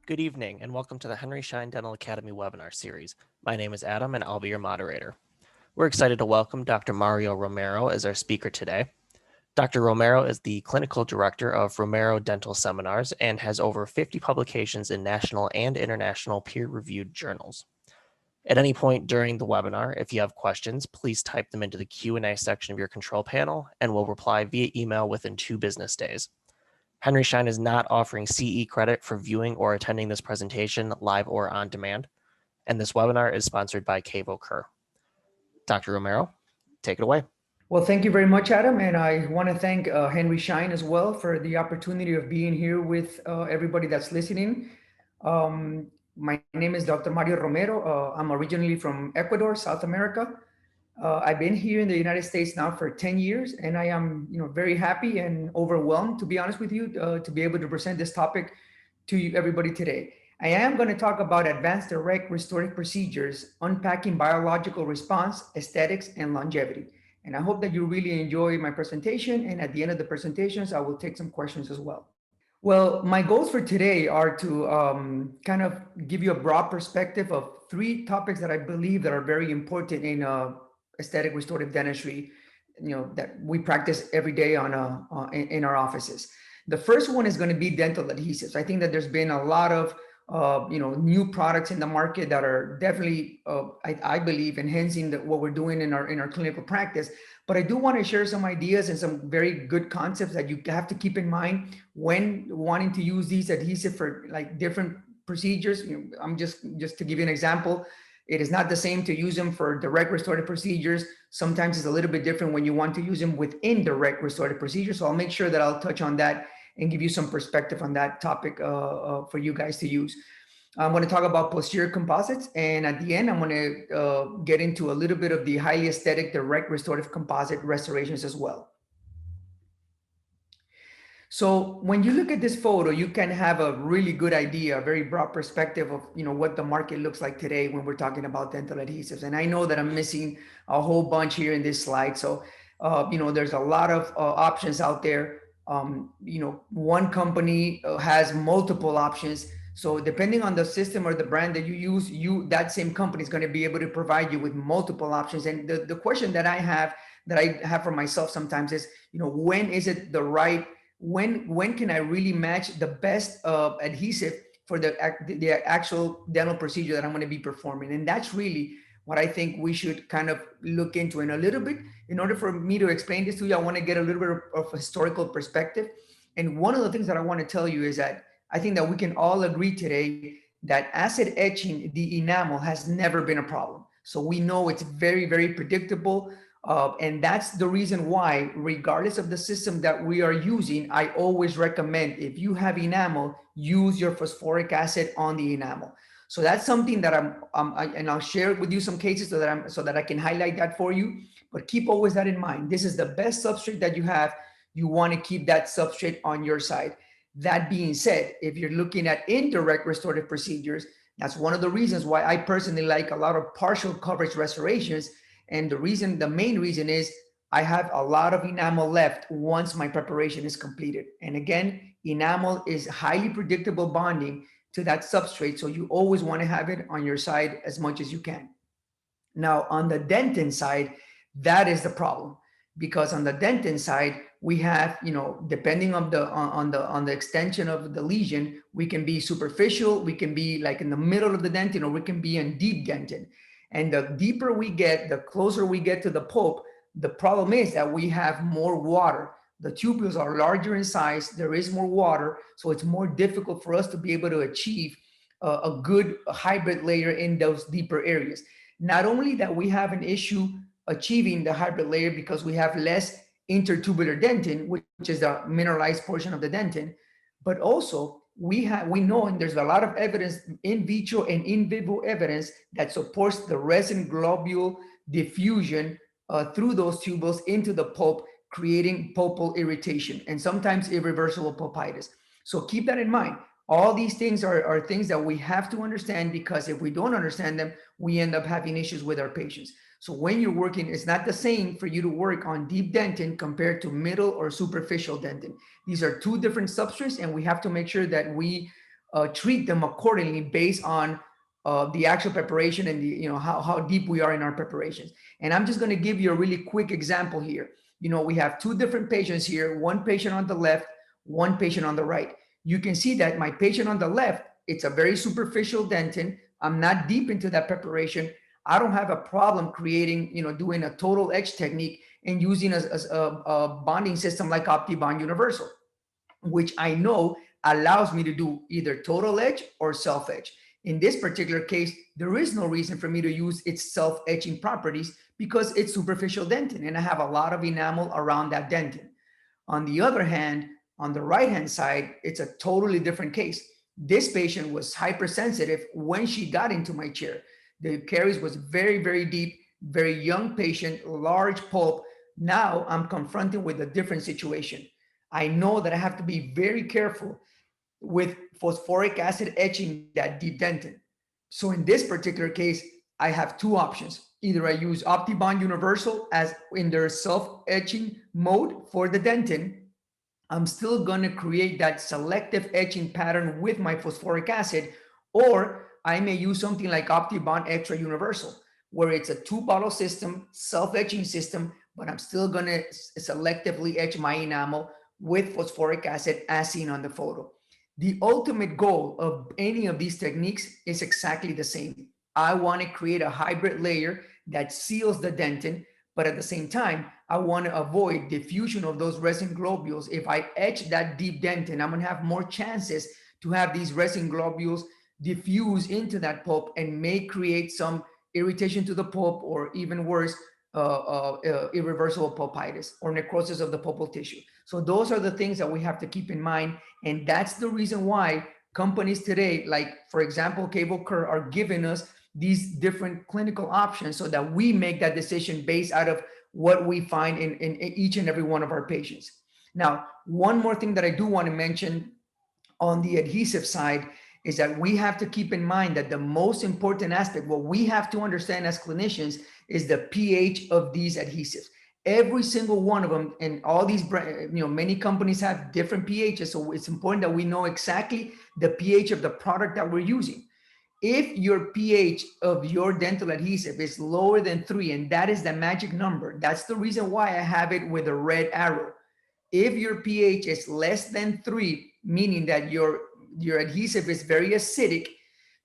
Good evening and welcome to the Henry Schein Dental Academy webinar series. My name is Adam and I'll be your moderator. We're excited to welcome Dr. Mario Romero as our speaker today. Dr. Romero is the clinical director of Romero Dental Seminars and has over 50 publications in national and international peer-reviewed journals. At any point during the webinar, if you have questions, please type them into the Q&A section of your control panel and we'll reply via email within 2 business days. Henry Schein is not offering CE credit for viewing or attending this presentation live or on demand, and this webinar is sponsored by Cavo Kerr. Dr. Romero, take it away. Well, thank you very much, Adam, and I want to thank Henry Schein as well for the opportunity of being here with everybody that's listening. My name is Dr. Mario Romero. I'm originally from Ecuador, South America. I've been here in the United States now for 10 years, and I am, very happy and overwhelmed, to be honest with you, to be able to present this topic to you, everybody today. I am going to talk about advanced direct restorative procedures, unpacking biological response, aesthetics, and longevity. And I hope that you really enjoy my presentation. And at the end of the presentations, I will take some questions as well. Well, my goals for today are to kind of give you a broad perspective of 3 topics that I believe that are very important in aesthetic restorative dentistry, that we practice every day in our offices. The first one is going to be dental adhesives. I think that there's been a lot of new products in the market that are definitely, I believe, enhancing what we're doing in our clinical practice. But I do want to share some ideas and some very good concepts that you have to keep in mind when wanting to use these adhesive for like different procedures. I'm just to give you an example. It is not the same to use them for direct restorative procedures. Sometimes it's a little bit different when you want to use them with indirect restorative procedures. So I'll make sure that I'll touch on that and give you some perspective on that topic for you guys to use. I'm going to talk about posterior composites, and at the end, I'm going to get into a little bit of the highly aesthetic direct restorative composite restorations as well. So when you look at this photo, you can have a really good idea, a very broad perspective of what the market looks like today when we're talking about dental adhesives. And I know that I'm missing a whole bunch here in this slide. So there's a lot of options out there. One company has multiple options. So depending on the system or the brand that you use, that same company is going to be able to provide you with multiple options. And the question that I have for myself sometimes is, when is it the right, when can I really match the best adhesive for the actual dental procedure that I'm going to be performing? And that's really what I think we should kind of look into in a little bit. In order for me to explain this to you, I want to get a little bit of historical perspective. And one of the things that I want to tell you is that I think that we can all agree today that acid etching the enamel has never been a problem. So we know it's very, very predictable. And that's the reason why, regardless of the system that we are using, I always recommend, if you have enamel, use your phosphoric acid on the enamel. So that's something that and I'll share with you some cases so that I can highlight that for you. But keep always that in mind. This is the best substrate that you have. You want to keep that substrate on your side. That being said, if you're looking at indirect restorative procedures, that's one of the reasons why I personally like a lot of partial coverage restorations. And the main reason is I have a lot of enamel left once my preparation is completed. And again, enamel is highly predictable bonding to that substrate. So you always want to have it on your side as much as you can. Now, on the dentin side, that is the problem, because on the dentin side, we have, depending on the extension of the lesion, we can be superficial, we can be like in the middle of the dentin, or we can be in deep dentin. And the deeper we get, the closer we get to the pulp, the problem is that we have more water. The tubules are larger in size, there is more water, so it's more difficult for us to be able to achieve a good hybrid layer in those deeper areas. Not only that we have an issue achieving the hybrid layer because we have less intertubular dentin, which is the mineralized portion of the dentin, but also we know, and there's a lot of evidence, in vitro and in vivo evidence, that supports the resin globule diffusion through those tubules into the pulp, creating pulpal irritation and sometimes irreversible pulpitis. So keep that in mind. All these things are things that we have to understand, because if we don't understand them, we end up having issues with our patients. So when you're working, it's not the same for you to work on deep dentin compared to middle or superficial dentin. These are 2 different substrates, and we have to make sure that we treat them accordingly based on the actual preparation and the, how deep we are in our preparations. And I'm just going to give you a really quick example here. We have two different patients here, one patient on the left, one patient on the right. You can see that my patient on the left, it's a very superficial dentin. I'm not deep into that preparation. I don't have a problem creating, doing a total etch technique and using a bonding system like OptiBond Universal, which I know allows me to do either total etch or self etch. In this particular case, there is no reason for me to use its self etching properties because it's superficial dentin and I have a lot of enamel around that dentin. On the other hand, on the right hand side, it's a totally different case. This patient was hypersensitive when she got into my chair. The caries was very, very deep, very young patient, large pulp. Now I'm confronted with a different situation. I know that I have to be very careful with phosphoric acid etching that deep dentin. So in this particular case, I have two options. Either I use OptiBond Universal as in their self-etching mode for the dentin. I'm still going to create that selective etching pattern with my phosphoric acid, or I may use something like OptiBond Extra Universal, where it's a two-bottle system, self-etching system, but I'm still going to selectively etch my enamel with phosphoric acid as seen on the photo. The ultimate goal of any of these techniques is exactly the same. I want to create a hybrid layer that seals the dentin, but at the same time, I want to avoid diffusion of those resin globules. If I etch that deep dentin, I'm going to have more chances to have these resin globules diffuse into that pulp and may create some irritation to the pulp, or even worse, irreversible pulpitis or necrosis of the pulpal tissue. So those are the things that we have to keep in mind. And that's the reason why companies today, like for example, Cable Kerr, are giving us these different clinical options so that we make that decision based out of what we find in each and every one of our patients. Now, one more thing that I do want to mention on the adhesive side is that we have to keep in mind that the most important aspect, what we have to understand as clinicians, is the pH of these adhesives. Every single one of them, and all these, many companies have different pHs. So it's important that we know exactly the pH of the product that we're using. If your pH of your dental adhesive is lower than 3, and that is the magic number, that's the reason why I have it with a red arrow. If your pH is less than 3, meaning that your adhesive is very acidic,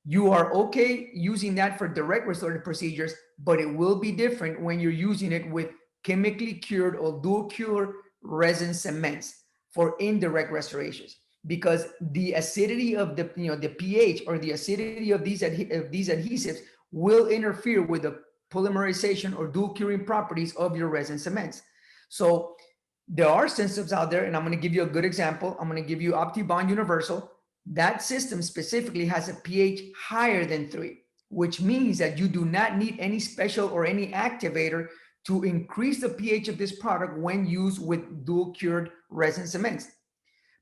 you are okay using that for direct restorative procedures, but it will be different when you're using it with chemically cured or dual cure resin cements for indirect restorations, because the acidity of the the pH or the acidity of these adhesives will interfere with the polymerization or dual curing properties of your resin cements. So there are systems out there, and I'm going to give you a good example. I'm going to give you OptiBond Universal. That system specifically has a pH higher than 3, which means that you do not need any special or any activator to increase the pH of this product when used with dual cured resin cements.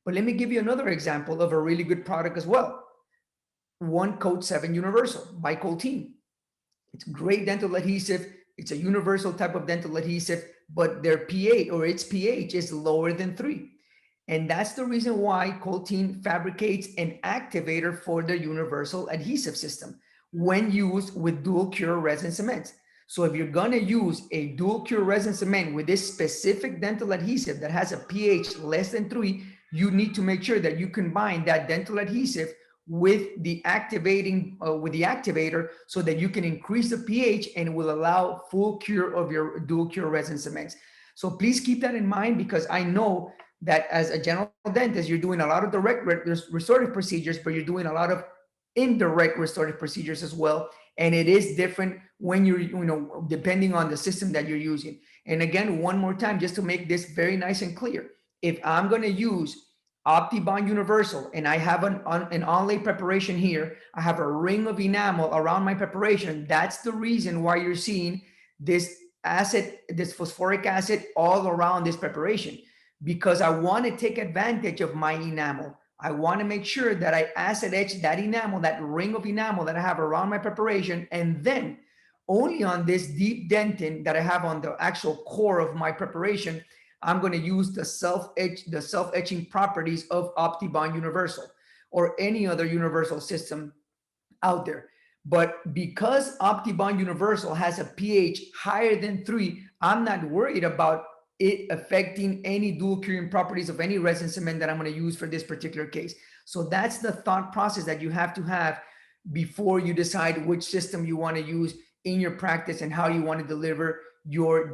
But let me give you another example of a really good product as well. One Coat 7 Universal by Colteen. It's great dental adhesive. It's a universal type of dental adhesive, but their pH or its pH is lower than 3. And that's the reason why Colteen fabricates an activator for the universal adhesive system when used with dual cure resin cements. So if you're going to use a dual cure resin cement with this specific dental adhesive that has a pH less than 3, you need to make sure that you combine that dental adhesive with the activator so that you can increase the pH and will allow full cure of your dual cure resin cements. So please keep that in mind, because I know that as a general dentist, you're doing a lot of direct restorative procedures, but you're doing a lot of indirect restorative procedures as well. And it is different when you're, depending on the system that you're using. And again, one more time, just to make this very nice and clear, if I'm going to use OptiBond Universal and I have an onlay preparation here, I have a ring of enamel around my preparation, that's the reason why you're seeing this phosphoric acid all around this preparation, because I want to take advantage of my enamel. I want to make sure that I acid etch that enamel, that ring of enamel that I have around my preparation, and then only on this deep dentin that I have on the actual core of my preparation, I'm going to use the self-etching properties of OptiBond Universal. or any other universal system out there. But because OptiBond Universal has a pH higher than 3, I'm not worried about it affecting any dual curing properties of any resin cement that I'm going to use for this particular case. So that's the thought process that you have to have before you decide which system you want to use in your practice and how you want to deliver your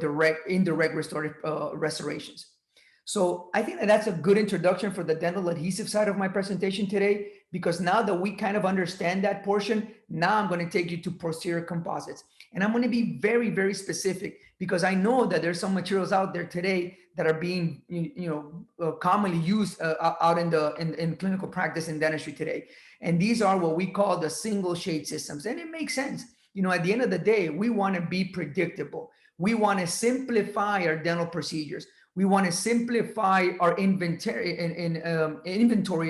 indirect restorative restorations. So I think that that's a good introduction for the dental adhesive side of my presentation today, because now that we kind of understand that portion, now I'm going to take you to posterior composites. And I'm going to be very, very specific, because I know that there's some materials out there today that are being, commonly used out in clinical practice in dentistry today. And these are what we call the single shade systems. And it makes sense. At the end of the day, we want to be predictable. We want to simplify our dental procedures. We want to simplify our inventory in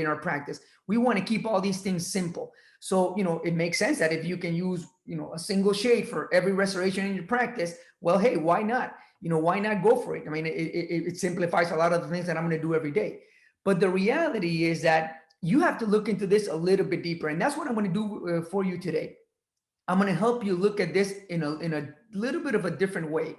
our practice. We want to keep all these things simple. So, it makes sense that if you can use, a single shade for every restoration in your practice, well, hey, why not? Why not go for it? I mean, it simplifies a lot of the things that I'm going to do every day. But the reality is that you have to look into this a little bit deeper. And that's what I'm going to do for you today. I'm going to help you look at this in a little bit of a different way.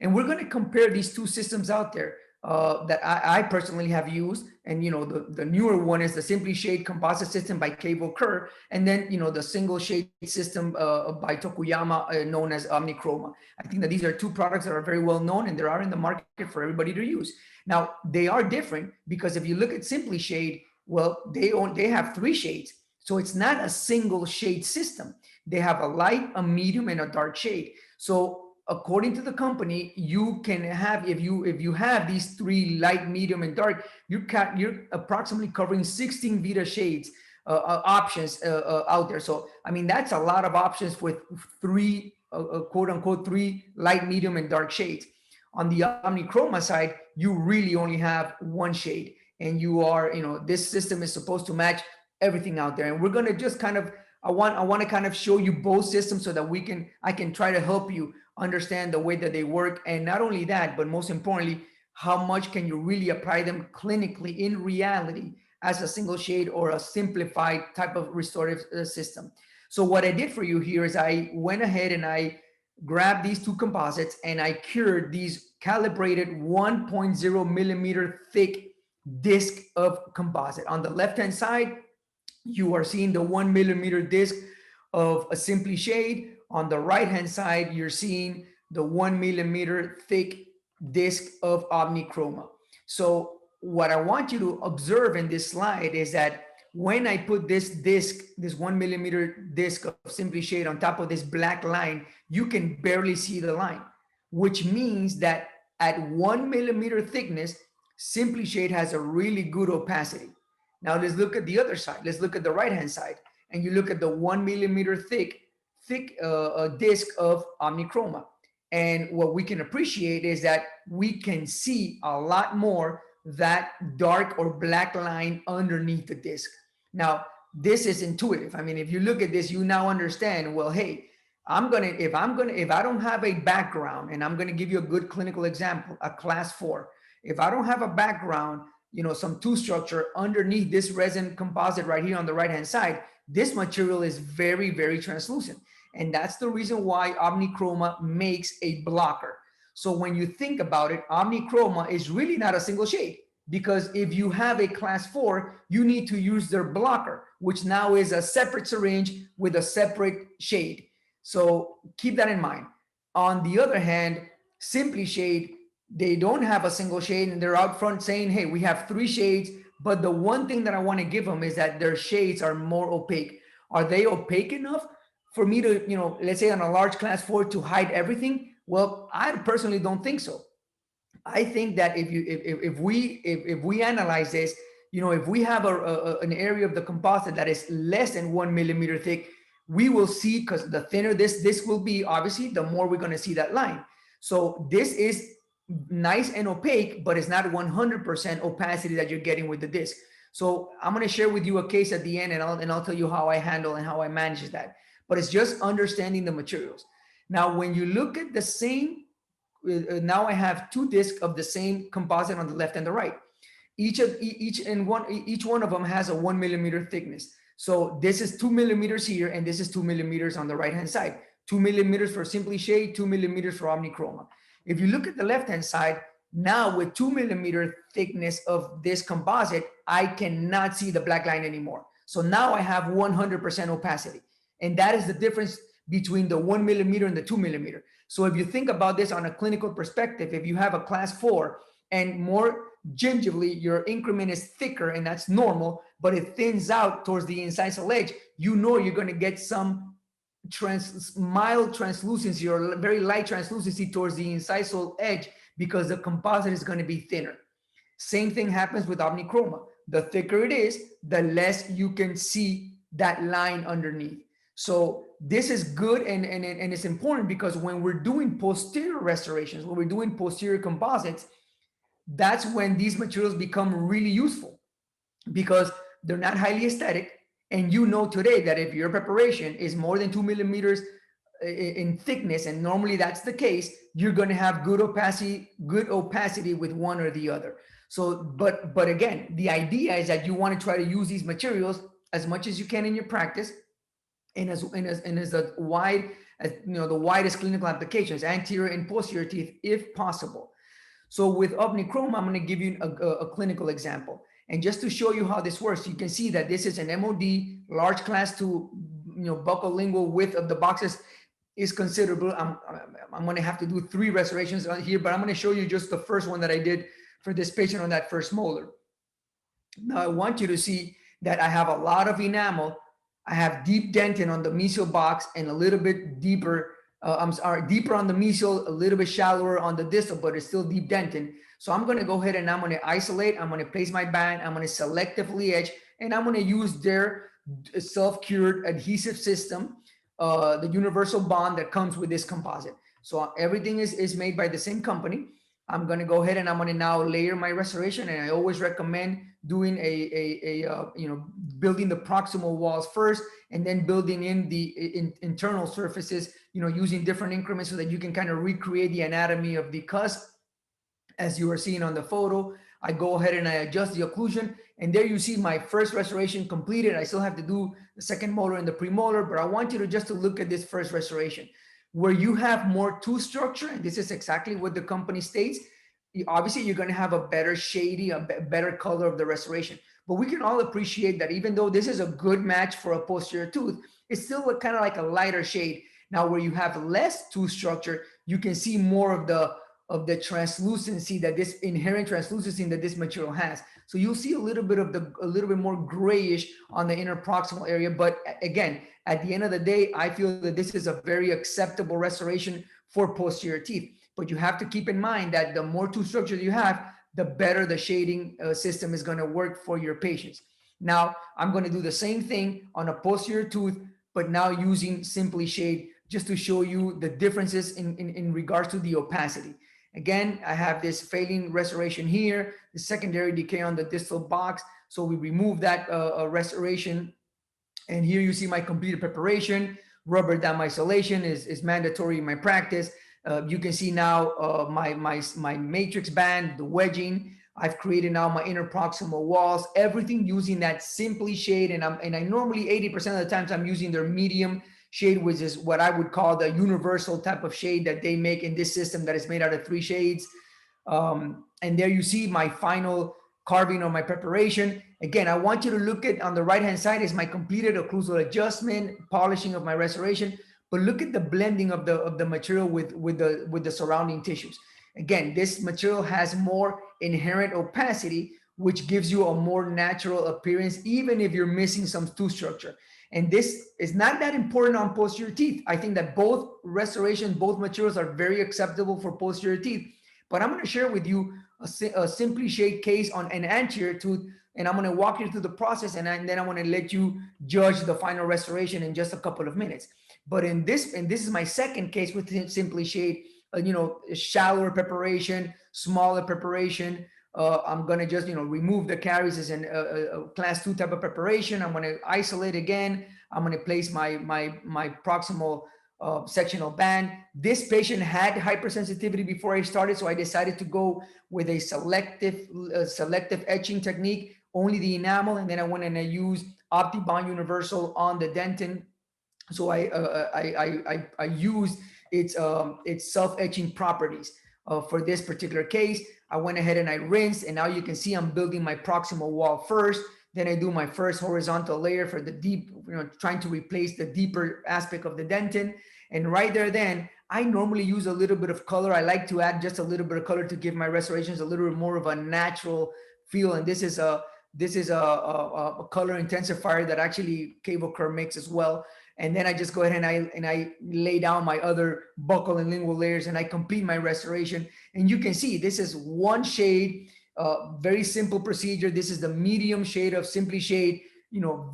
And we're going to compare these two systems out there that I personally have used. And, the newer one is the Simply Shade composite system by Cable Kerr. And then, the single shade system by Tokuyama known as Omnichroma. I think that these are two products that are very well known and they are in the market for everybody to use. Now, they are different because if you look at Simply Shade, well, they have 3 shades. So it's not a single shade system. They have a light, a medium, and a dark shade. So according to the company, you can have, if you have these 3 light, medium, and dark, you're approximately covering 16 Vita shades options out there. So I mean, that's a lot of options with 3 quote unquote 3 light, medium, and dark shades. On the Omnichroma side, you really only have 1 shade, and you are, this system is supposed to match everything out there. And we're going to just kind of, I want to kind of show you both systems so that I can try to help you understand the way that they work. And not only that, but most importantly, how much can you really apply them clinically in reality as a single shade or a simplified type of restorative system. So what I did for you here is I went ahead and I grabbed these 2 composites and I cured these calibrated 1.0 millimeter thick disc of composite. On the left-hand side, you are seeing the 1 millimeter disc of a Simply Shade. On the right-hand side, you're seeing the 1 millimeter thick disc of Omnichroma. So what I want you to observe in this slide is that when I put this disc, this 1 millimeter disc of Simply Shade on top of this black line, you can barely see the line, which means that at 1 millimeter thickness, Simply Shade has a really good opacity. Now let's look at the other side. Let's look at the right-hand side, and you look at the 1 millimeter thick disc of Omnichroma. And what we can appreciate is that we can see a lot more that dark or black line underneath the disc. Now, this is intuitive. I mean, if you look at this, you now understand, well, hey, if I don't have a background, and I'm going to give you a good clinical example, a class 4, if I don't have a background, some tooth structure underneath this resin composite right here on the right-hand side, this material is very, very translucent. And that's the reason why Omnichroma makes a blocker. So when you think about it, Omnichroma is really not a single shade, because if you have a class 4, you need to use their blocker, which now is a separate syringe with a separate shade. So keep that in mind. On the other hand, Simply Shade, they don't have a single shade, and they're out front saying, hey, we have 3 shades. But the one thing that I want to give them is that their shades are more opaque. Are they opaque enough for me to, let's say on a large class 4 to hide everything? Well, I personally don't think so. I think that if we analyze this, if we have an area of the composite that is less than 1 millimeter thick, we will see, because the thinner this will be, obviously, the more we're going to see that line. So this is nice and opaque, but it's not 100% opacity that you're getting with the disc. So I'm going to share with you a case at the end, and I'll tell you how I handle and how I manage that. But it's just understanding the materials. Now, when you look at the same, now I have 2 discs of the same composite on the left and the right. each one of them has a 1 millimeter thickness. So this is 2 millimeters here, and this is 2 millimeters on the right hand side. 2 millimeters for Simply Shade, 2 millimeters for Omnichroma. If you look at the left hand side, now with 2 millimeter thickness of this composite, I cannot see the black line anymore. So now I have 100% opacity. And that is the difference between the 1 millimeter and the 2 millimeter. So if you think about this on a clinical perspective, if you have a class 4 and more gingivally, your increment is thicker, and that's normal, but it thins out towards the incisal edge, you know you're going to get some mild translucency or very light translucency towards the incisal edge because the composite is going to be thinner. Same thing happens with Omnichroma. The thicker it is, the less you can see that line underneath. So this is good, and it's important because when we're doing posterior restorations, when we're doing posterior composites, that's when these materials become really useful because they're not highly aesthetic. And you know today that if your preparation is more than 2 millimeters in thickness, and normally that's the case, you're going to have good opacity with one or the other. So, but again, the idea is that you want to try to use these materials as much as you can in your practice, and as a wide as the widest clinical applications, anterior and posterior teeth, if possible. So with Omnichroma, I'm going to give you a clinical example. And just to show you how this works, you can see that this is an MOD, large class 2, buccal lingual width of the boxes is considerable. I'm going to have to do 3 restorations here, but I'm going to show you just the first one that I did for this patient on that first molar. Now I want you to see that I have a lot of enamel. I have deep dentin on the mesial box and a little bit deeper, deeper on the mesial, a little bit shallower on the distal, but it's still deep dentin. So I'm going to go ahead and I'm going to isolate. I'm going to place my band. I'm going to selectively etch, and I'm going to use their self-cured adhesive system, the universal bond that comes with this composite. So everything is made by the same company. I'm going to go ahead and I'm going to now layer my restoration. And I always recommend doing building the proximal walls first, and then building in the internal surfaces, using different increments so that you can kind of recreate the anatomy of the cusp. As you are seeing on the photo, I go ahead and I adjust the occlusion, and there you see my first restoration completed. I still have to do the second molar and the premolar, but I want you to just to look at this first restoration where you have more tooth structure, and this is exactly what the company states. Obviously, you're going to have a better shady, a better color of the restoration. But we can all appreciate that even though this is a good match for a posterior tooth, it's still kind of like a lighter shade. Now, where you have less tooth structure, you can see more of the translucency, that this inherent translucency that this material has. So you'll see a little bit more grayish on the inner proximal area. But again, at the end of the day, I feel that this is a very acceptable restoration for posterior teeth. But you have to keep in mind that the more tooth structure you have, the better the shading system is going to work for your patients. Now, I'm going to do the same thing on a posterior tooth, but now using Simply Shade, just to show you the differences in regards to the opacity. Again, I have this failing restoration here, the secondary decay on the distal box. So we remove that restoration. And here you see my completed preparation. Rubber dam isolation is mandatory in my practice. You can see now my matrix band, the wedging. I've created now my inner proximal walls, everything using that Simply Shade. And I normally 80% of the times I'm using their medium shade, which is what I would call the universal type of shade that they make in this system that is made out of 3 shades. And there you see my final carving on my preparation. Again, I want you to look at on the right-hand side is my completed occlusal adjustment, polishing of my restoration, but look at the blending of the material with the surrounding tissues. Again, this material has more inherent opacity, which gives you a more natural appearance, even if you're missing some tooth structure. And this is not that important on posterior teeth. I think that both materials are very acceptable for posterior teeth. But I'm going to share with you a Simply Shade case on an anterior tooth, and I'm going to walk you through the process, and then I'm going to let you judge the final restoration in just a couple of minutes. But in this is my second case with Simply Shade, shallower preparation, smaller preparation. I'm going to just, remove the caries as a class 2 type of preparation. I'm going to isolate again. I'm going to place my proximal sectional band. This patient had hypersensitivity before I started, so I decided to go with a selective etching technique, only the enamel, and then I went and I used OptiBond Universal on the dentin. So I used its self-etching properties for this particular case. I went ahead and I rinsed, and now you can see I'm building my proximal wall first. Then I do my first horizontal layer for the deep, trying to replace the deeper aspect of the dentin. And right there, then I normally use a little bit of color. I like to add just a little bit of color to give my restorations a little bit more of a natural feel. And this is a color intensifier that actually Cable Curve makes as well. And then I just go ahead and I lay down my other buccal and lingual layers, and I complete my restoration. And you can see this is one shade, very simple procedure. This is the medium shade of Simply Shade.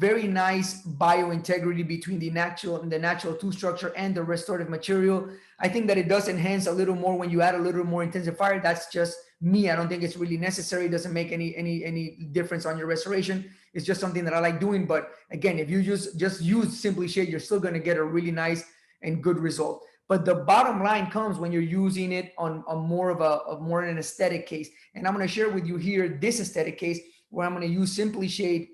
Very nice biointegrity between the natural tooth structure and the restorative material. I think that it does enhance a little more when you add a little more intensifier. That's just me. I don't think it's really necessary. It doesn't make any difference on your restoration. It's just something that I like doing. But again, if you just use Simply Shade, you're still going to get a really nice and good result. But the bottom line comes when you're using it on more of an aesthetic case. And I'm going to share with you here this aesthetic case where I'm going to use Simply Shade.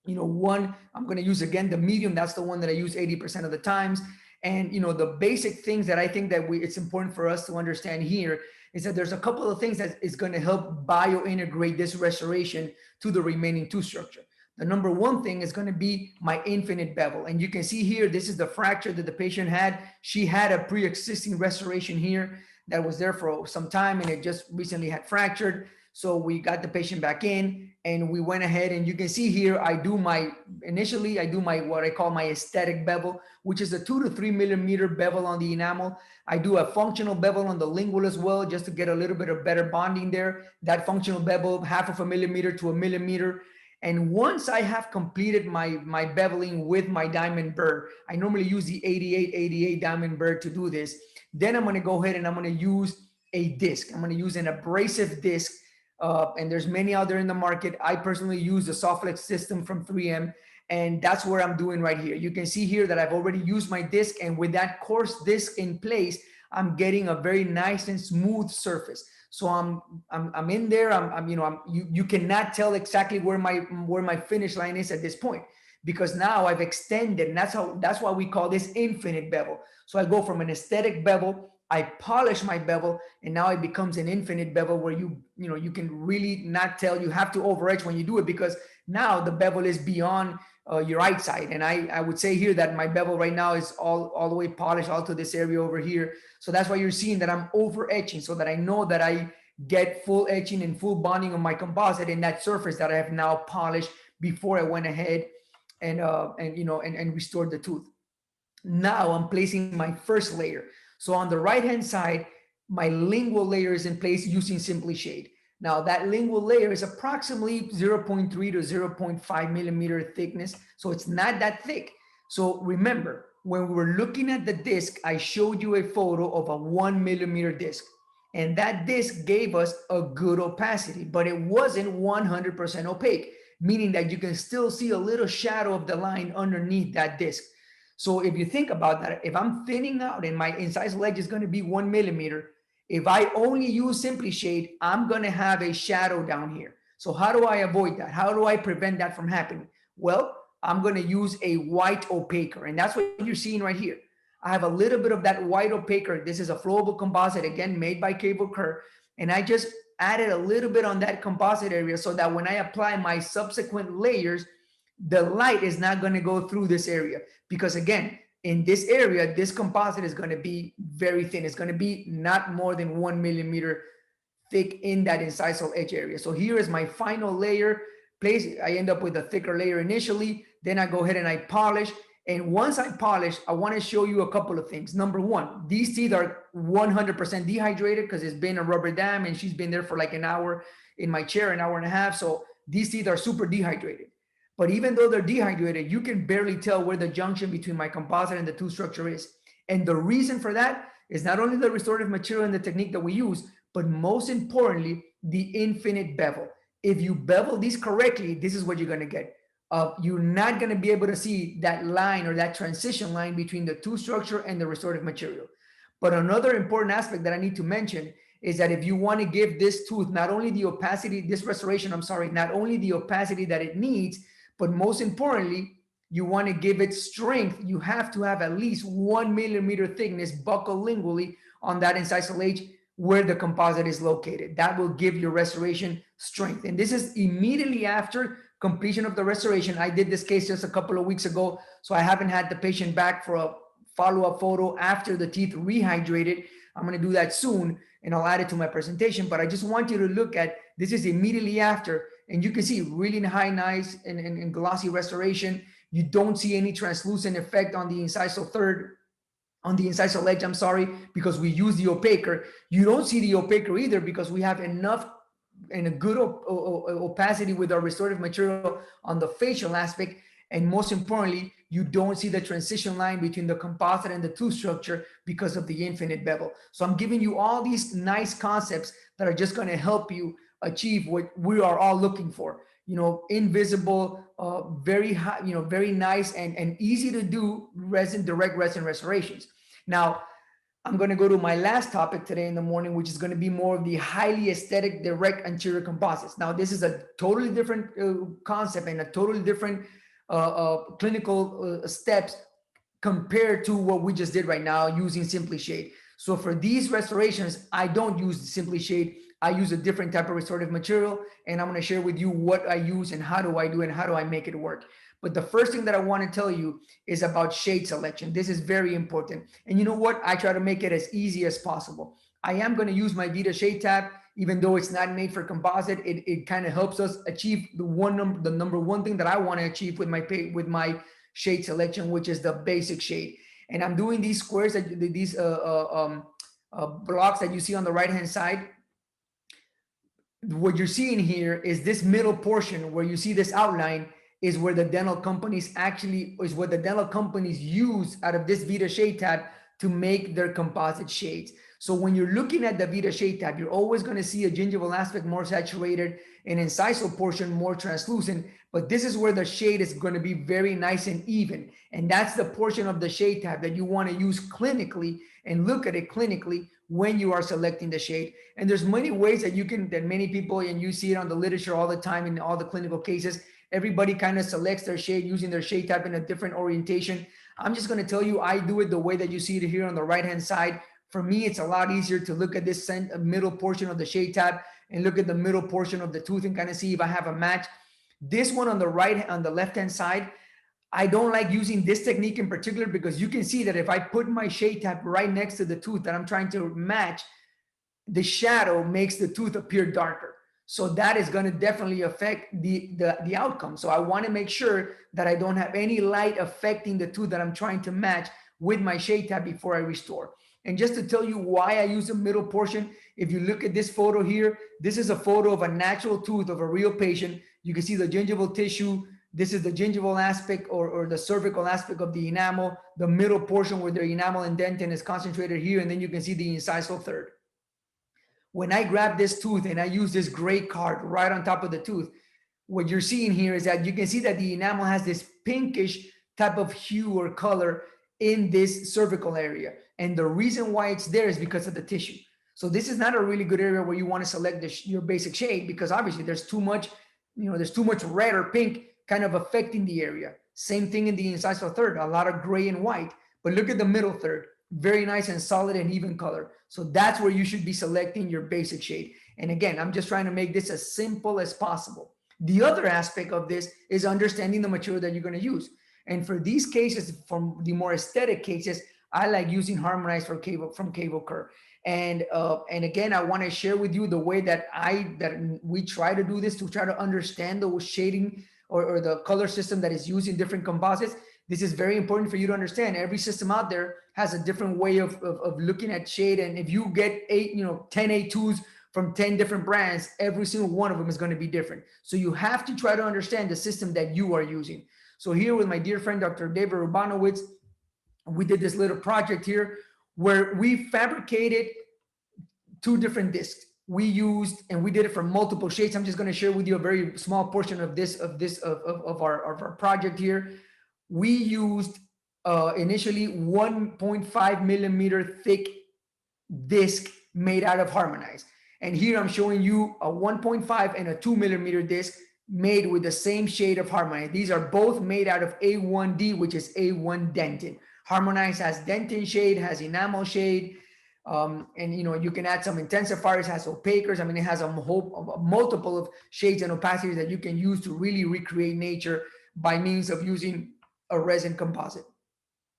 I'm going to use again the medium. That's the one that I use 80% of the times. And the basic things that I think that it's important for us to understand here is that there's a couple of things that is going to help biointegrate this restoration to the remaining tooth structure. The number one thing is going to be my infinite bevel. And you can see here, this is the fracture that the patient had. She had a pre-existing restoration here that was there for some time, and it just recently had fractured. So we got the patient back in and we went ahead, and you can see here, initially I do what I call my aesthetic bevel, which is a 2 to 3 millimeter bevel on the enamel. I do a functional bevel on the lingual as well, just to get a little bit of better bonding there. That functional bevel, 0.5 millimeter to 1 millimeter. And once I have completed my beveling with my diamond burr, I normally use the 8888 diamond burr to do this. Then I'm going to go ahead and I'm going to use a disc. I'm going to use an abrasive disc. And there's many out there in the market. I personally use the Softflex system from 3M, and that's where I'm doing right here. You can see here that I've already used my disc, and with that coarse disc in place, I'm getting a very nice and smooth surface. So I'm in there. You cannot tell exactly where my finish line is at this point, because now I've extended, and that's why we call this infinite bevel. So I go from an aesthetic bevel, I polish my bevel, and now it becomes an infinite bevel where you can really not tell. You have to over etch when you do it, because now the bevel is beyond your eyesight. And I would say here that my bevel right now is all the way polished all to this area over here. So that's why you're seeing that I'm over etching, so that I know that I get full etching and full bonding on my composite in that surface that I have now polished before I went ahead and restored the tooth. Now I'm placing my first layer. So on the right-hand side, my lingual layer is in place using Simply Shade. Now that lingual layer is approximately 0.3 to 0.5 millimeter thickness. So it's not that thick. So remember, when we were looking at the disc, I showed you a photo of a 1 millimeter disc. And that disc gave us a good opacity, but it wasn't 100% opaque, meaning that you can still see a little shadow of the line underneath that disc. So if you think about that, if I'm thinning out and my incisal edge is going to be 1 millimeter, if I only use Simply Shade, I'm going to have a shadow down here. So how do I avoid that? How do I prevent that from happening? Well, I'm going to use a white opaquer, and that's what you're seeing right here. I have a little bit of that white opaquer. This is a flowable composite, again, made by Cable Curve, and I just added a little bit on that composite area so that when I apply my subsequent layers, the light is not going to go through this area, because again, in this area, this composite is going to be very thin. It's going to be not more than 1 millimeter thick in that incisal edge area. So here is my final layer. I end up with a thicker layer initially. Then I go ahead and I polish. And once I polish, I want to show you a couple of things. Number one, these teeth are 100% dehydrated because it's been a rubber dam and she's been there for like an hour in my chair, an hour and a half. So these teeth are super dehydrated. But even though they're dehydrated, you can barely tell where the junction between my composite and the tooth structure is. And the reason for that is not only the restorative material and the technique that we use, but most importantly, the infinite bevel. If you bevel these correctly, this is what you're going to get. you're not going to be able to see that line or that transition line between the tooth structure and the restorative material. But another important aspect that I need to mention is that if you want to give this tooth not only the opacity, this restoration, I'm sorry, not only the opacity that it needs, but most importantly, you want to give it strength. You have to have at least 1 millimeter thickness buccolingually on that incisal edge where the composite is located. That will give your restoration strength. And this is immediately after completion of the restoration. I did this case just a couple of weeks ago, so I haven't had the patient back for a follow-up photo after the teeth rehydrated. I'm going to do that soon, and I'll add it to my presentation. But I just want you to look at this is immediately after, and you can see really high, nice, and glossy restoration. You don't see any translucent effect on the incisal third, on the incisal edge, I'm sorry, because we use the opaquer. You don't see the opaquer either because we have enough and a good opacity with our restorative material on the facial aspect. And most importantly, you don't see the transition line between the composite and the tooth structure because of the infinite bevel. So I'm giving you all these nice concepts that are just going to help you achieve what we are all looking for. You know, invisible, very high, you know, very nice and easy to do resin, direct resin restorations. Now, I'm going to go to my last topic today in the morning, which is going to be more of the highly aesthetic direct anterior composites. Now, this is a totally different concept and a totally different clinical steps compared to what we just did right now using Simply Shade. So for these restorations, I don't use Simply Shade. I use a different type of restorative material, and I'm going to share with you what I use and how do I do it and how do I make it work. But the first thing that I want to tell you is about shade selection. This is very important. And you know what? I try to make it as easy as possible. I am going to use my Vita shade tab, even though it's not made for composite. It kind of helps us achieve the number one thing that I want to achieve with my shade selection, which is the basic shade. And I'm doing these squares, these blocks that you see on the right-hand side. What you're seeing here is this middle portion where you see this outline is where the dental companies is what the dental companies use out of this Vita shade tab to make their composite shades. So when you're looking at the Vita shade tab, you're always going to see a gingival aspect more saturated, an incisal portion more translucent, but this is where the shade is going to be very nice and even. And that's the portion of the shade tab that you want to use clinically and look at it clinically when you are selecting the shade. And there's many ways that many people, and you see it on the literature all the time in all the clinical cases, everybody kind of selects their shade using their shade tab in a different orientation. I'm just going to tell you, I do it the way that you see it here on the right-hand side. For me, it's a lot easier to look at this middle portion of the shade tab and look at the middle portion of the tooth and kind of see if I have a match. This one on the left-hand side, I don't like using this technique in particular because you can see that if I put my shade tab right next to the tooth that I'm trying to match, the shadow makes the tooth appear darker. So that is going to definitely affect the outcome. So I want to make sure that I don't have any light affecting the tooth that I'm trying to match with my shade tab before I restore. And just to tell you why I use the middle portion, if you look at this photo here, this is a photo of a natural tooth of a real patient. You can see the gingival tissue. This is the gingival aspect or the cervical aspect of the enamel. The middle portion where the enamel indentin is concentrated here, and then you can see the incisal third. When I grab this tooth and I use this gray card right on top of the tooth, what you're seeing here is that you can see that the enamel has this pinkish type of hue or color in this cervical area. And the reason why it's there is because of the tissue. So this is not a really good area where you want to select your basic shade because obviously there's too much red or pink kind of affecting the area. Same thing in the incisal third, a lot of gray and white. But look at the middle third, very nice and solid and even color. So that's where you should be selecting your basic shade. And again, I'm just trying to make this as simple as possible. The other aspect of this is understanding the material that you're going to use. And for these cases, from the more aesthetic cases, I like using Harmonized from Cable Kerr. And again, I want to share with you the way that we try to do this to try to understand the shading or the color system that is used in different composites. This is very important for you to understand. Every system out there has a different way of looking at shade. And if you get 10 A2s from 10 different brands, every single one of them is going to be different. So you have to try to understand the system that you are using. So here with my dear friend, Dr. David Rubanowitz, we did this little project here where we fabricated 2 different discs. we used, and we did it for multiple shades. I'm just going to share with you a very small portion of our project here. We used initially 1.5 millimeter thick disc made out of Harmonized. And here I'm showing you a 1.5 and a 2 millimeter disc made with the same shade of Harmonized. These are both made out of A1D, which is A1 dentin. Harmonized has dentin shade, has enamel shade, and you can add some intensifiers, has opacers. I mean, it has a multiple of shades and opacities that you can use to really recreate nature by means of using a resin composite.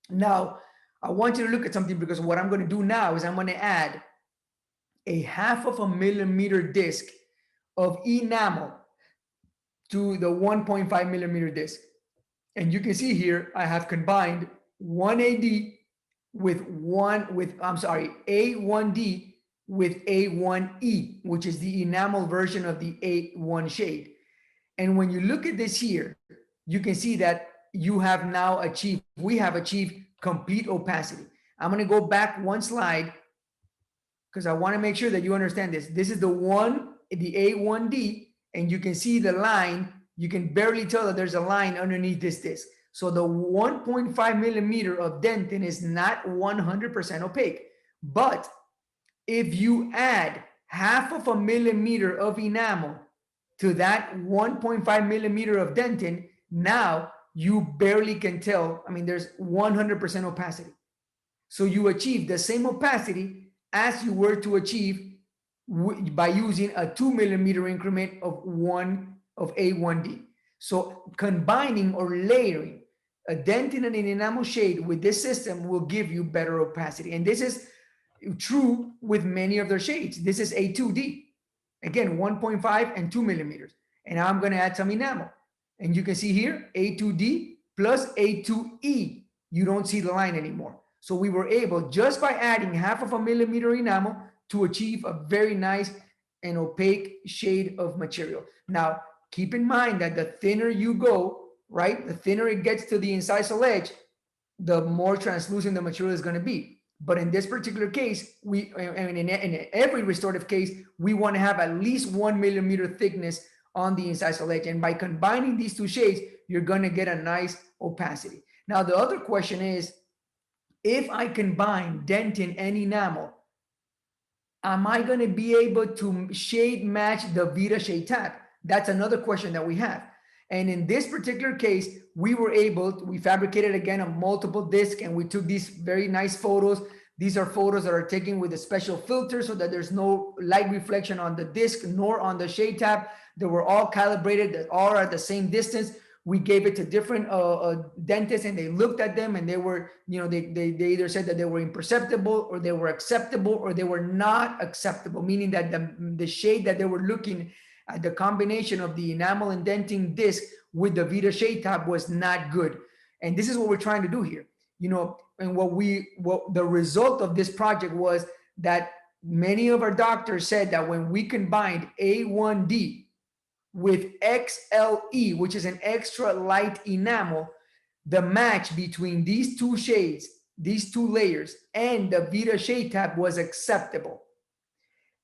Now, I want you to look at something, because what I'm going to do now is I'm going to add a 1/2 millimeter disc of enamel to the 1.5 millimeter disc. And you can see here, I have combined 1AD with A1D with A1E, which is the enamel version of the A1 shade. And when you look at this here, you can see that we have achieved complete opacity. I'm going to go back one slide because I want to make sure that you understand this. This is the A1D, and you can see the line. You can barely tell that there's a line underneath this disc. So the 1.5 millimeter of dentin is not 100% opaque. But if you add 1/2 millimeter of enamel to that 1.5 millimeter of dentin, now you barely can tell. I mean, there's 100% opacity. So you achieve the same opacity as you were to achieve by using a 2 millimeter increment of A1D. So combining or layering a dentin and an enamel shade with this system will give you better opacity. And this is true with many of their shades. This is A2D. Again, 1.5 and 2 millimeters. And now I'm going to add some enamel. And you can see here, A2D plus A2E. You don't see the line anymore. So we were able, just by adding 1/2 millimeter enamel, to achieve a very nice and opaque shade of material. Now, keep in mind that the thinner you go, right, the thinner it gets to the incisal edge, the more translucent the material is going to be. But in this particular case, in every restorative case, we want to have at least 1 millimeter thickness on the incisal edge. And by combining these two shades, you're going to get a nice opacity. Now, the other question is, if I combine dentin and enamel, am I going to be able to shade match the Vita shade tab? That's another question that we have. And in this particular case, we fabricated again a multiple disc, and we took these very nice photos. These are photos that are taken with a special filter so that there's no light reflection on the disc nor on the shade tab. They were all calibrated, that all are at the same distance. We gave it to different dentists, and they looked at them, and they were, they either said that they were imperceptible, or they were acceptable, or they were not acceptable, meaning that the shade that they were looking at, the combination of the enamel and dentin disc with the Vita shade tab, was not good. And this is what we're trying to do here. And what the result of this project was that many of our doctors said that when we combined A1D with XLE, which is an extra light enamel, the match between these two shades, these two layers, and the Vita shade tab was acceptable.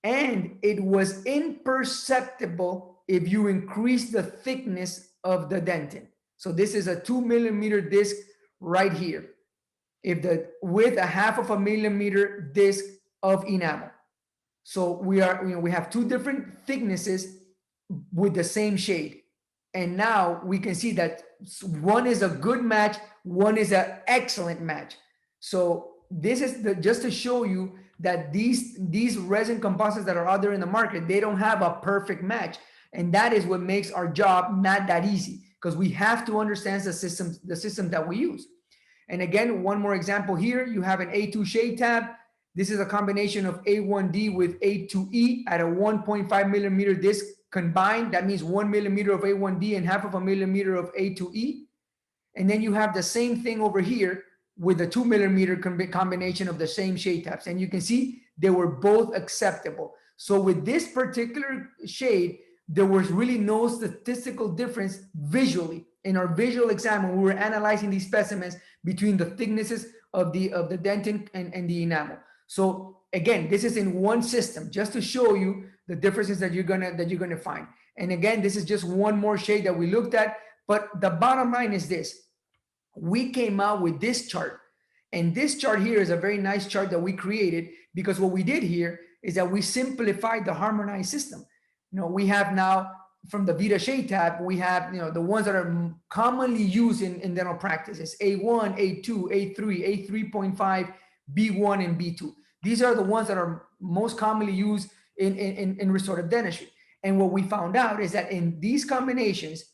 And it was imperceptible if you increase the thickness of the dentin. So this is a 2 millimeter disc right here, with a 1/2 millimeter disc of enamel. So we have two different thicknesses with the same shade. And now we can see that one is a good match, one is an excellent match. So this is just to show you that these resin composites that are out there in the market, they don't have a perfect match. And that is what makes our job not that easy, because we have to understand the system that we use. And again, one more example here, you have an A2 shade tab. This is a combination of A1D with A2E at a 1.5 millimeter disc combined. That means 1 millimeter of A1D and 1/2 millimeter of A2E. And then you have the same thing over here with the 2 millimeter combination of the same shade tabs. And you can see they were both acceptable. So with this particular shade, there was really no statistical difference visually. In our visual exam, when we were analyzing these specimens, between the thicknesses of the dentin and the enamel. So again, this is in one system, just to show you the differences that you're gonna find. And again, this is just one more shade that we looked at, but the bottom line is this. We came out with this chart, and this chart here is a very nice chart that we created, because what we did here is that we simplified the harmonized system. We have now, from the Vita Shade tab, we have the ones that are commonly used in dental practice. It's A1, A2, A3, A3.5, B1, and B2. These are the ones that are most commonly used in restorative dentistry. And what we found out is that in these combinations,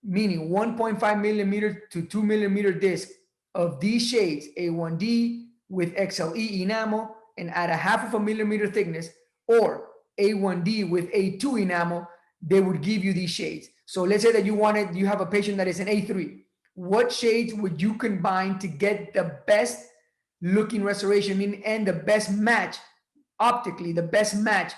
meaning 1.5 millimeter to 2 millimeter disc of these shades, A1D with XLE enamel and at a half of a millimeter thickness, or A1D with A2 enamel, they would give you these shades. So let's say that you have a patient that is an A3. What shades would you combine to get the best looking restoration, meaning, and the best match, optically, the best match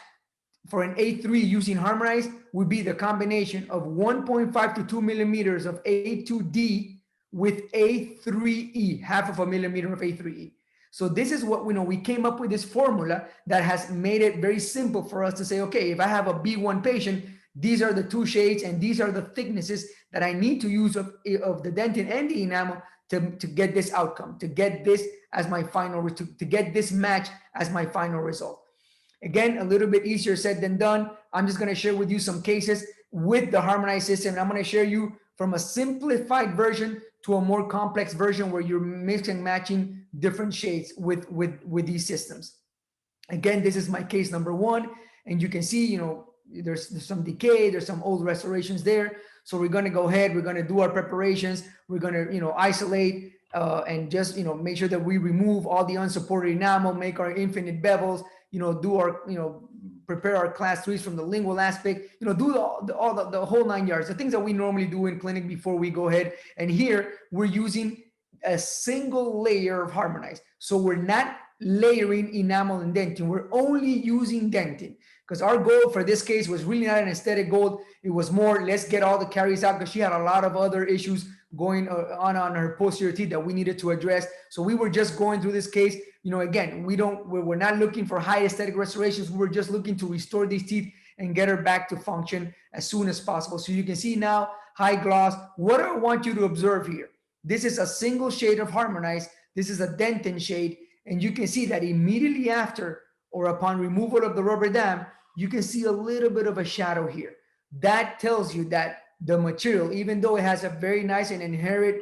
for an A3 using harmonized would be the combination of 1.5 to 2 millimeters of A2D with A3E, half of a millimeter of A3E. So this is what we came up with, this formula that has made it very simple for us to say, okay, if I have a B1 patient, these are the two shades and these are the thicknesses that I need to use of the dentin and the enamel to get this outcome, to get this as my final, to get this match as my final result. Again, a little bit easier said than done. I'm just going to share with you some cases with the harmonized system. And I'm going to share you from a simplified version to a more complex version where you're mixing and matching different shades with these systems. Again, this is my case number one. And you can see, there's some decay, there's some old restorations there. So we're going to go ahead, we're going to do our preparations. We're going to, isolate and just, make sure that we remove all the unsupported enamel, make our infinite bevels, do our, prepare our class 3s from the lingual aspect, do the whole 9 yards, the things that we normally do in clinic before we go ahead. And here we're using a single layer of harmonized. So we're not layering enamel and dentin. We're only using dentin, because our goal for this case was really not an aesthetic goal. It was more, let's get all the caries out, because she had a lot of other issues going on her posterior teeth that we needed to address. So we were just going through this case. Again, we're not looking for high aesthetic restorations. We're just looking to restore these teeth and get her back to function as soon as possible. So you can see now, high gloss. What I want you to observe here, this is a single shade of harmonized. This is a dentin shade. And you can see that immediately after or upon removal of the rubber dam, you can see a little bit of a shadow here. That tells you that the material, even though it has a very nice and inherent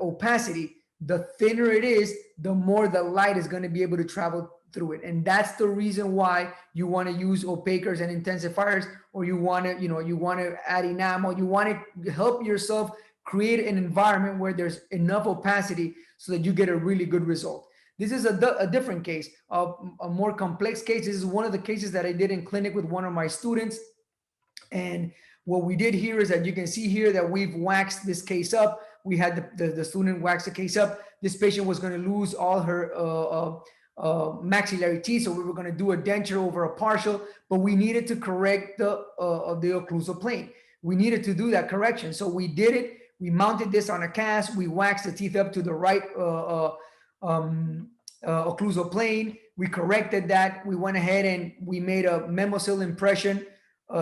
opacity, the thinner it is, the more the light is going to be able to travel through it. And that's the reason why you want to use opacers and intensifiers, or you want to add enamel. You want to help yourself create an environment where there's enough opacity so that you get a really good result. This is a different case, a more complex case. This is one of the cases that I did in clinic with one of my students. And what we did here is that you can see here that we've waxed this case up. We had the student wax the case up. This patient was going to lose all her maxillary teeth, so we were going to do a denture over a partial, but we needed to correct the occlusal plane. We needed to do that correction, so we did it. We mounted this on a cast. We waxed the teeth up to the right occlusal plane. We corrected that. We went ahead and we made a Memosil impression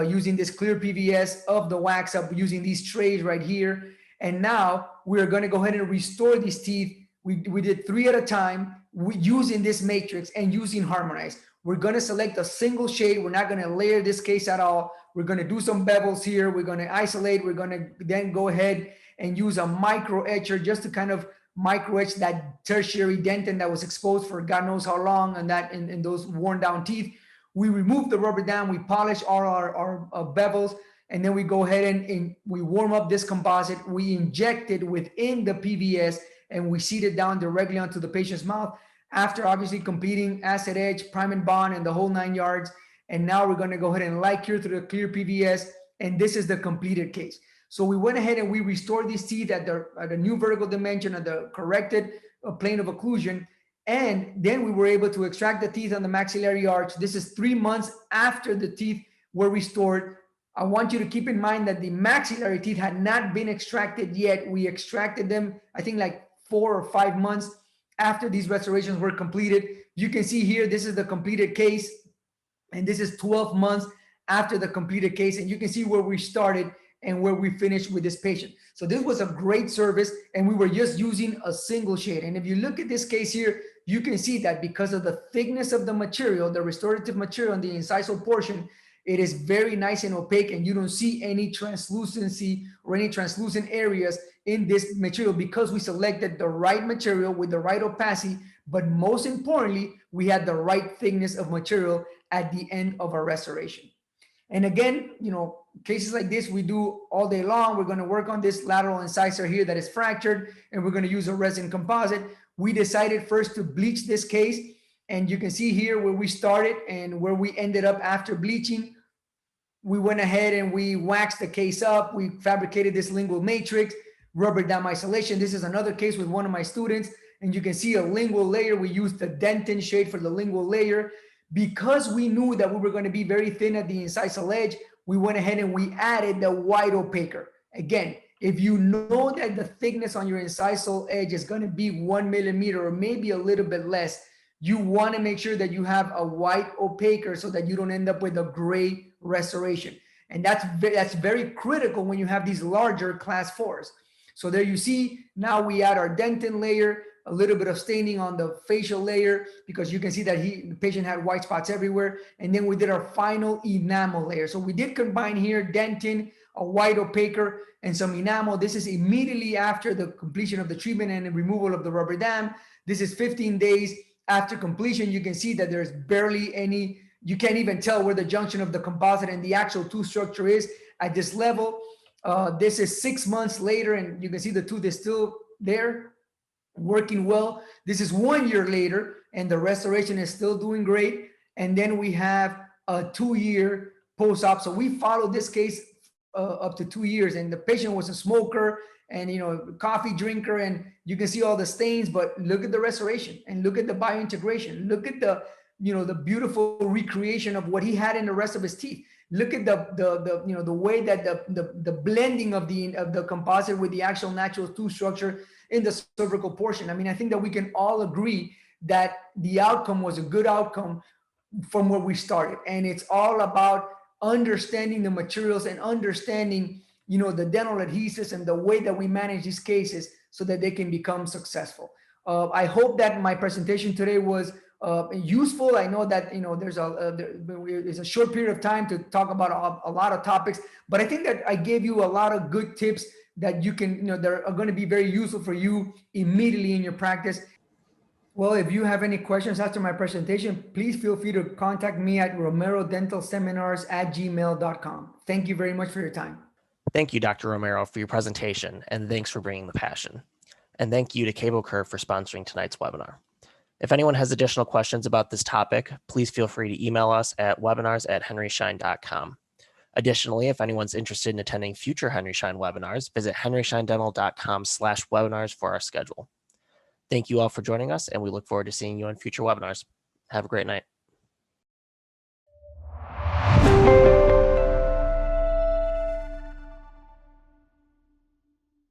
using this clear PVS of the wax up, using these trays right here. And now we're going to go ahead and restore these teeth. We did 3 at a time using this matrix and using harmonized. We're going to select a single shade. We're not going to layer this case at all. We're going to do some bevels here. We're going to isolate. We're going to then go ahead and use a micro etcher just to kind of micro etch that tertiary dentin that was exposed for God knows how long, and that in those worn down teeth. We remove the rubber dam. We polish all our bevels. And then we go ahead and we warm up this composite. We inject it within the PVS and we seat it down directly onto the patient's mouth after obviously completing acid etch, prime and bond, and the whole 9 yards. And now we're going to go ahead and light cure through the clear PVS. And this is the completed case. So we went ahead and we restored these teeth at the new vertical dimension, at the corrected plane of occlusion. And then we were able to extract the teeth on the maxillary arch. This is 3 months after the teeth were restored. I want you to keep in mind that the maxillary teeth had not been extracted yet. We extracted them, I think, like 4 or 5 months after these restorations were completed. You can see here, this is the completed case. And this is 12 months after the completed case. And you can see where we started and where we finished with this patient. So this was a great service, and we were just using a single shade. And if you look at this case here, you can see that because of the thickness of the material, the restorative material on the incisal portion, it is very nice and opaque, and you don't see any translucency or any translucent areas in this material because we selected the right material with the right opacity, but most importantly, we had the right thickness of material at the end of our restoration. And again, cases like this we do all day long. We're going to work on this lateral incisor here that is fractured, and we're going to use a resin composite. We decided first to bleach this case, and you can see here where we started and where we ended up after bleaching. We went ahead and we waxed the case up. We fabricated this lingual matrix, rubber dam isolation. This is another case with one of my students, and you can see a lingual layer. We used the dentin shade for the lingual layer. Because we knew that we were going to be very thin at the incisal edge, we went ahead and we added the white opaquer. Again, if you know that the thickness on your incisal edge is going to be 1 millimeter or maybe a little bit less, you want to make sure that you have a white opaquer so that you don't end up with a gray restoration. And that's very critical when you have these larger class 4s. So there you see, now we add our dentin layer, a little bit of staining on the facial layer because you can see that the patient had white spots everywhere. And then we did our final enamel layer. So we did combine here dentin, a white opaquer, and some enamel. This is immediately after the completion of the treatment and the removal of the rubber dam. This is 15 days after completion. You can see that there's barely any, you can't even tell where the junction of the composite and the actual tooth structure is at this level. This is 6 months later, and you can see the tooth is still there, working well. This is 1 year later, and the restoration is still doing great. And then we have a 2-year post-op. So we followed this case up to 2 years, and the patient was a smoker and coffee drinker, and you can see all the stains, but look at the restoration and look at the biointegration. Look at the the beautiful recreation of what he had in the rest of his teeth. Look at the way that the blending of the composite with the actual natural tooth structure in the cervical portion. I mean, I think that we can all agree that the outcome was a good outcome from where we started. And it's all about understanding the materials and understanding, the dental adhesives and the way that we manage these cases so that they can become successful. I hope that my presentation today was useful. I know that there's a short period of time to talk about a lot of topics, but I think that I gave you a lot of good tips that you can, that are going to be very useful for you immediately in your practice. Well, if you have any questions after my presentation, please feel free to contact me at romerodentalseminars@gmail.com. Thank you very much for your time. Thank you, Dr. Romero, for your presentation, and thanks for bringing the passion. And thank you to Cable Curve for sponsoring tonight's webinar. If anyone has additional questions about this topic, please feel free to email us at webinars@henryschein.com. Additionally, if anyone's interested in attending future Henry Schein webinars, visit henryscheindental.com/webinars for our schedule. Thank you all for joining us, and we look forward to seeing you on future webinars. Have a great night.